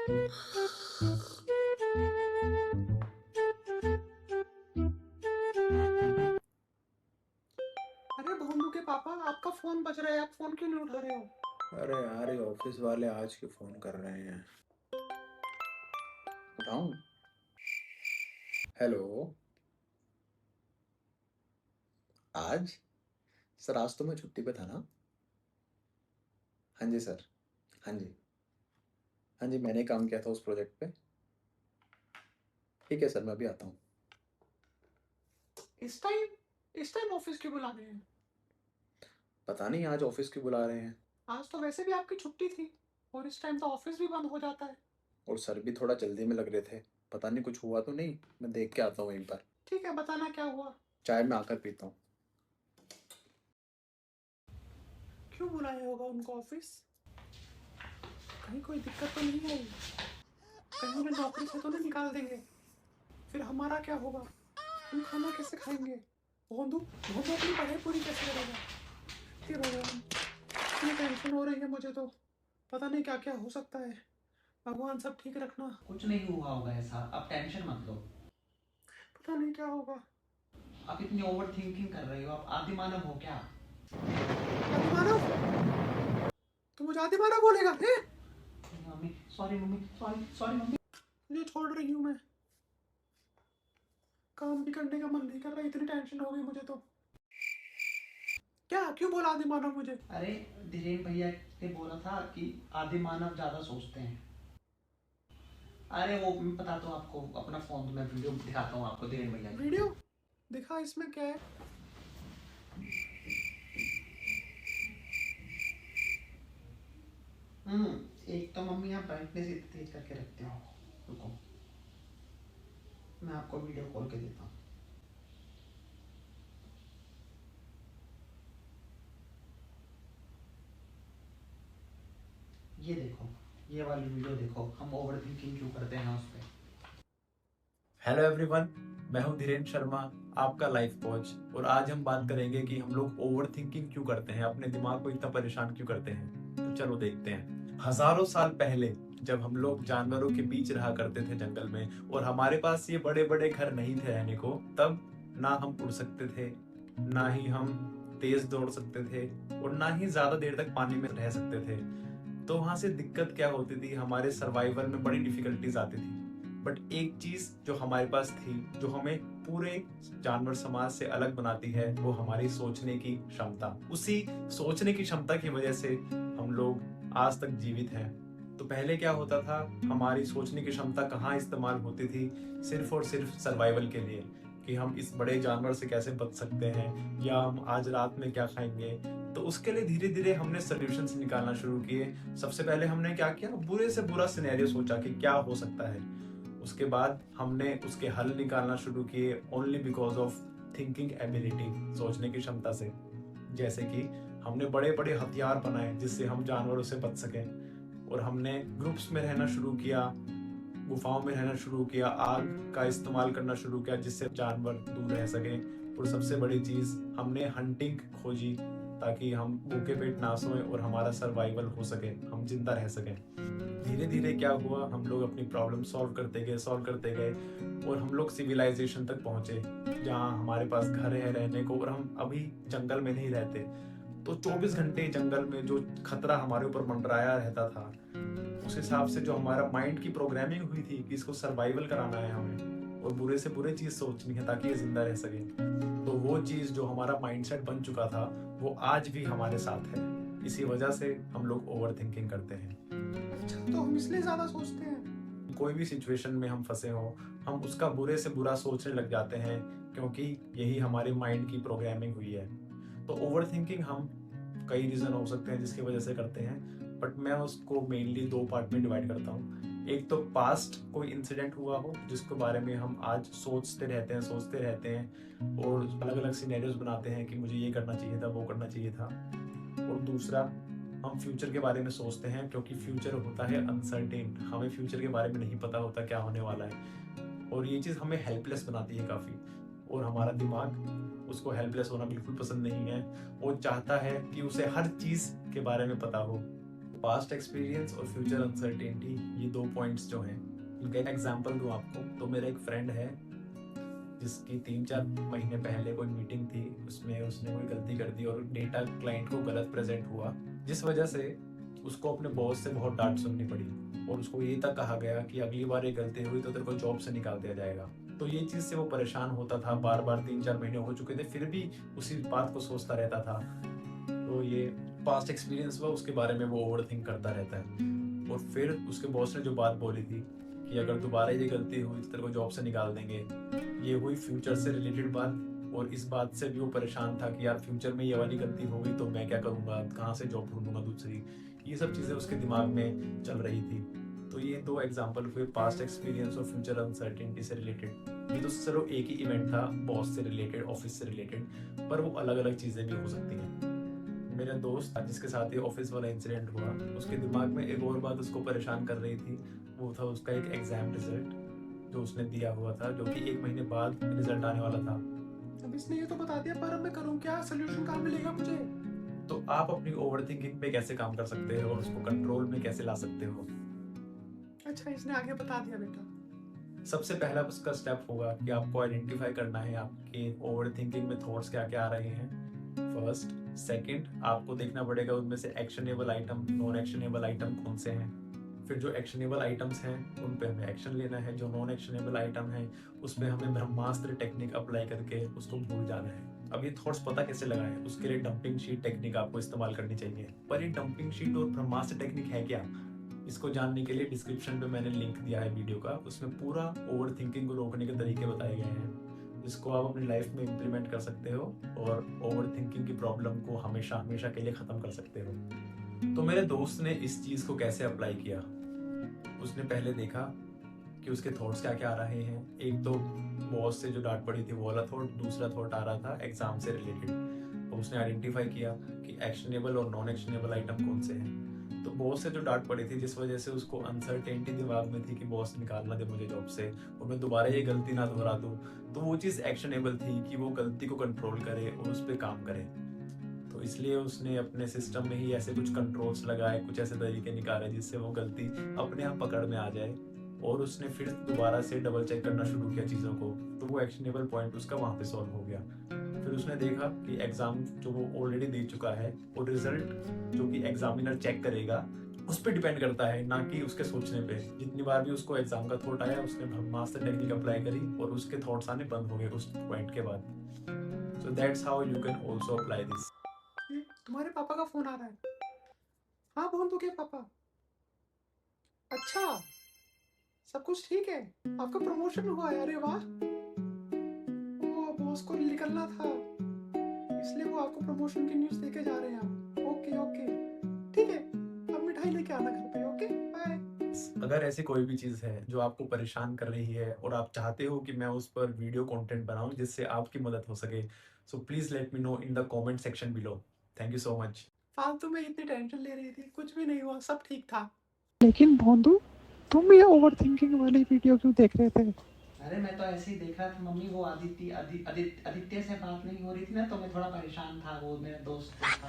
अरे भोंदू के पापा, आपका फोन बज रहा है, आप फोन क्यों नहीं उठा रहे हो? अरे यार, ये ऑफिस वाले आज क्यों फोन कर रहे हैं? उठाऊं? हेलो। आज सर, आज तो मैं छुट्टी पे था ना। हाँ जी सर। हाँ जी। हाँ जी, मैंने काम किया था उस प्रोजेक्ट पे। ठीक है सर, मैं अभी आता हूँ। इस टाइम ऑफिस क्यों बुला रहे हैं? पता नहीं आज ऑफिस क्यों बुला रहे हैं। आज तो वैसे भी आपकी छुट्टी थी, और इस टाइम तो ऑफिस भी बंद हो जाता है। और सर भी थोड़ा जल्दी में लग रहे थे। पता नहीं कुछ हुआ तो नहीं, मैं देख के आता हूँ एक बार। ठीक है, बताना क्या हुआ। चाय में आकर पीता हूँ। क्यों बुलाया होगा उनको ऑफिस? कहीं कोई दिक्कत तो नहीं आई? कहीं उन्हें नौकरी से तो नहीं निकाल देंगे? फिर हमारा क्या होगा? हम खाना कैसे खाएंगे? भोंदू भोंदू अपनी पढ़ाई पूरी कैसे करेगा? हे भगवान, इतनी टेंशन हो रही है मुझे तो। पता नहीं क्या क्या हो सकता है। भगवान सब ठीक रखना। कुछ नहीं हुआ होगा ऐसा, आप टेंशन मत लो। पता नहीं क्या होगा। आप इतनी ओवर थिंकिंग कर रहे हो, आप आदि मानव हो क्या? आदि मानव? तू मुझे आदि मानव बोलेगा? है? Mummy sorry, mummy sorry sorry mummy. ये छोड़ रही हूँ मैं। काम भी करने का मन नहीं कर रहा, इतनी टेंशन हो गई मुझे तो। क्या क्यों बोला आदि मानव मुझे? अरे धीरेन भैया ने बोला था कि आदि मानव ज्यादा सोचते हैं। अरे वो मैं बताता हूँ आपको, अपना फोन मैं वीडियो दिखाता हूँ आपको धीरेन भैया की। वीडियो दिखा, इसमें क्या है? एक तो मम्मी आप ब्राइटनेस इतनी तेज करके रखते हो। रुको, मैं आपको वीडियो कॉल के देता हूँ। ये देखो, ये वाली वीडियो देखो, हम ओवर थिंकिंग क्यों करते हैं उस पर। हेलो एवरीवन, मैं हूं धीरेन्द्र शर्मा, आपका लाइफ कोच। और आज हम बात करेंगे कि हम लोग ओवर थिंकिंग क्यों करते हैं, अपने दिमाग को इतना परेशान क्यों करते हैं। तो चलो देखते हैं। हजारों साल पहले जब हम लोग जानवरों के बीच रहा करते थे जंगल में, और हमारे पास ये बड़े बड़े घर नहीं थे रहने को, तब ना हम उड़ सकते थे, ना ही हम तेज दौड़ सकते थे, और ना ही ज्यादा देर तक पानी में रह सकते थे। तो वहां से दिक्कत क्या होती थी, हमारे सर्वाइवल में बड़ी डिफिकल्टीज आती थी। बट एक चीज जो हमारे पास थी, जो हमें पूरे जानवर समाज से अलग बनाती है, वो हमारी सोचने की क्षमता। उसी सोचने की क्षमता की वजह से हम लोग आज तक जीवित हैं। तो पहले क्या होता था, हमारी सोचने की क्षमता कहाँ इस्तेमाल होती थी? सिर्फ और सिर्फ सर्वाइवल के लिए, कि हम इस बड़े जानवर से कैसे बच सकते हैं, या हम आज रात में क्या खाएंगे। तो उसके लिए धीरे धीरे हमने सोल्यूशंस निकालना शुरू किए। सबसे पहले हमने क्या किया, बुरे से बुरा सिनेरियो सोचा कि क्या हो सकता है। उसके बाद हमने उसके हल निकालना शुरू किए, only because of thinking ability, सोचने की क्षमता से। जैसे कि हमने बड़े बड़े हथियार बनाए जिससे हम जानवरों से बच सकें, और हमने ग्रुप्स में रहना शुरू किया, गुफाओं में रहना शुरू किया, आग का इस्तेमाल करना शुरू किया जिससे जानवर दूर रह सकें। और सबसे बड़ी चीज, हमने हंटिंग खोजी ताकि हम भूखे पेट ना सोएं और हमारा सर्वाइवल हो सके, हम जिंदा रह सकें। धीरे धीरे क्या हुआ, हम लोग अपनी प्रॉब्लम सॉल्व करते गए, और हम लोग सिविलाइजेशन तक पहुंचे जहां हमारे पास घर है रहने को, और हम अभी जंगल में नहीं रहते। तो 24 घंटे जंगल में जो खतरा हमारे ऊपर मंडराया रहता था, उस हिसाब से जो हमारा माइंड की प्रोग्रामिंग हुई थी कि इसको सर्वाइवल कराना है हमें, और बुरे से बुरे चीज सोचनी है ताकि ये जिंदा रह सके, तो वो चीज जो हमारा माइंडसेट बन चुका था, वो आज भी हमारे साथ है। इसी वजह से हम लोग ओवर थिंकिंग करते हैं। अच्छा, तो हम इसलिए ज्यादा सोचते हैं? कोई भी सिचुएशन में हम फंसे हो, हम उसका बुरे से बुरा सोचने लग जाते हैं, क्योंकि यही हमारे माइंड की प्रोग्रामिंग हुई है। तो ओवर थिंकिंग हम कई रीजन हो सकते हैं जिसकी वजह से करते हैं, बट मैं उसको मेनली दो पार्ट में डिवाइड करता हूँ। एक तो पास्ट कोई इंसिडेंट हुआ हो जिसके बारे में हम आज सोचते रहते हैं, और अलग अलग सिनेरियोज बनाते हैं कि मुझे ये करना चाहिए था, वो करना चाहिए था। और दूसरा, हम फ्यूचर के बारे में सोचते हैं, क्योंकि फ्यूचर होता है अनसर्टेन, हमें फ्यूचर के बारे में नहीं पता होता क्या होने वाला है, और ये चीज़ हमें हेल्पलेस बनाती है काफ़ी। और हमारा दिमाग, उसको हेल्पलेस होना बिल्कुल पसंद नहीं है। वो चाहता है कि उसे हर चीज़ के बारे में पता हो, पास्ट एक्सपीरियंस और फ्यूचर अनसर्टेनिटी, ये 2 पॉइंट्स जो हैं, इनका एक एग्जांपल दूं आपको तो मेरा एक फ्रेंड है जिसकी 3-4 महीने पहले कोई मीटिंग थी, उसमें उसने कोई गलती कर दी और डेटा क्लाइंट को गलत प्रेजेंट हुआ, जिस वजह से उसको अपने बॉस से बहुत डांट सुननी पड़ी और उसको ये तक कहा गया कि अगली बार ये गलती हुई तो तेरे को जॉब से निकाल दिया जाएगा। तो ये चीज़ से वो परेशान होता था, बार बार 3-4 महीने हो चुके थे, फिर भी उसी बात को सोचता रहता था। तो ये पास्ट एक्सपीरियंस हुआ, उसके बारे में वो ओवरथिंक करता रहता है। और फिर उसके बॉस ने जो बात बोली थी कि अगर दोबारा ये गलती हुई तो तेरे को जॉब से निकाल देंगे, ये हुई फ्यूचर से रिलेटेड बात। और इस बात से भी वो परेशान था कि यार फ्यूचर में ये वाली गलती हो गई तो मैं क्या करूँगा, कहाँ से जॉब ढूंढूंगा दूसरी, ये सब चीज़ें उसके दिमाग में चल रही थी। तो ये 2 एग्जाम्पल हुए पास्ट एक्सपीरियंस और फ्यूचर अनसर्टेनिटी से रिलेटेड। ये तो चलो एक ही इवेंट था, बॉस से रिलेटेड, ऑफिस से रिलेटेड, पर वो अलग अलग चीज़ें भी हो सकती हैं। मेरा दोस्त जिसके साथ ये ऑफिस वाला इंसिडेंट हुआ, उसके दिमाग में एक और बात उसको परेशान कर रही थी, वो था उसका एक एग्जाम रिजल्ट जो उसने दिया हुआ था, जो कि 1 महीने बाद रिजल्ट आने वाला था। अब इसने ये तो बता दिया, पर अब मैं करूँ क्या? सोल्यूशन कहाँ मिलेगा मुझे? तो आप अपनी ओवरथिंकिंग पे कैसे काम कर सकते हो और उसको कंट्रोल में कैसे ला सकते हो? अच्छा, इसने आगे बता दिया बेटा। सबसे पहला उसका स्टेप होगा कि आपको आइडेंटिफाई करना है आपके ओवरथिंकिंग में थॉट्स क्या क्या आ रहे हैं, फर्स्ट। सेकंड, आपको देखना पड़ेगा उनमें से actionable item, non actionable item कौन से हैं। फिर जो एक्शनेबल आइटम्स हैं उन पे हमें एक्शन लेना है, जो नॉन एक्शनेबल आइटम है उस पे हमें ब्रह्मास्त्र टेक्निक अप्लाई करके उसको भूल जाना है। अब ये थॉट्स पता कैसे लगाएं, उसके लिए डंपिंग शीट टेक्निक आपको इस्तेमाल करनी चाहिए। पर ये डंपिंग शीट और ब्रह्मास्त्र टेक्निक है क्या, इसको जानने के लिए डिस्क्रिप्शन पे मैंने लिंक दिया है वीडियो का, उसमें पूरा ओवर थिंकिंग को रोकने के तरीके बताए गए हैं जिसको आप अपनी लाइफ में इम्प्लीमेंट कर सकते हो और ओवर थिंकिंग की प्रॉब्लम को हमेशा हमेशा के लिए ख़त्म कर सकते हो। तो मेरे दोस्त ने इस चीज़ को कैसे अप्लाई किया, उसने पहले देखा कि उसके थॉट्स क्या क्या आ रहे हैं। एक तो बॉस से जो डांट पड़ी थी वो वाला थॉट, दूसरा थॉट आ रहा था एग्जाम से रिलेटेड। तो उसने आइडेंटिफाई किया कि एक्शनेबल और नॉन एक्शनेबल आइटम कौन से हैं। तो बॉस से जो डांट पड़ी थी जिस वजह से उसको अनसर्टेनिटी दिमाग में थी कि बॉस निकालना दे मुझे जॉब से और मैं दोबारा ये गलती ना दोहरा दूं, तो वो चीज़ एक्शनेबल थी कि वो गलती को कंट्रोल करे और उस पर काम करे। तो इसलिए उसने अपने सिस्टम में ही ऐसे कुछ कंट्रोल्स लगाए, कुछ ऐसे तरीके निकाले जिससे वो गलती अपने आप पकड़ में आ जाए और उसने फिर दोबारा से डबल चेक करना शुरू किया चीज़ों को। तो वो एक्शनेबल पॉइंट उसका वहाँ पे सॉल्व हो गया। फिर उसने देखा कि एग्जाम जो वो ऑलरेडी दे चुका है और रिजल्ट जो कि एग्जामिनर चेक करेगा उस पर डिपेंड करता है, ना कि उसके सोचने पे। जितनी बार भी उसको एग्जाम का थॉट आया उसने ब्रह्मास्त्र टेक्निक अप्लाई करी और उसके थॉट्स आने बंद हो गए उस पॉइंट के बाद। So that's how you can also apply this. तुम्हारे पापा का फोन आ रहा है। हाँ बोल दो क्या पापा? अच्छा, सब कुछ ठीक है? आपका प्रमोशन हुआ है? अरे वाह। वो बॉस को निकलना था इसलिए वो आपको प्रमोशन की न्यूज़ देके जा रहे हैं आप। ओके ओके ठीक है, अब मिठाई लेके आना घर पे। Okay bye. अगर ऐसी कोई भी चीज़ है जो आपको परेशान कर रही है और आप चाहते हो कि मैं उस पर वीडियो कंटेंट बनाऊं जिससे आपकी मदद हो सके, so please let me know in the comment section below. Thank you so much. फालतू में इतनी टेंशन ले रही थी, कुछ भी नहीं हुआ, सब ठीक था। लेकिन भोंदू, तुम ये ओवर थिंकिंग वाली वीडियो क्यों देख रहे थे? अरे मैं तो ऐसे ही देख रहा था मम्मी, वो आदित्य से बात नहीं हो रही थी ना, तो मैं थोड़ा परेशान था, वो मेरा दोस्त था।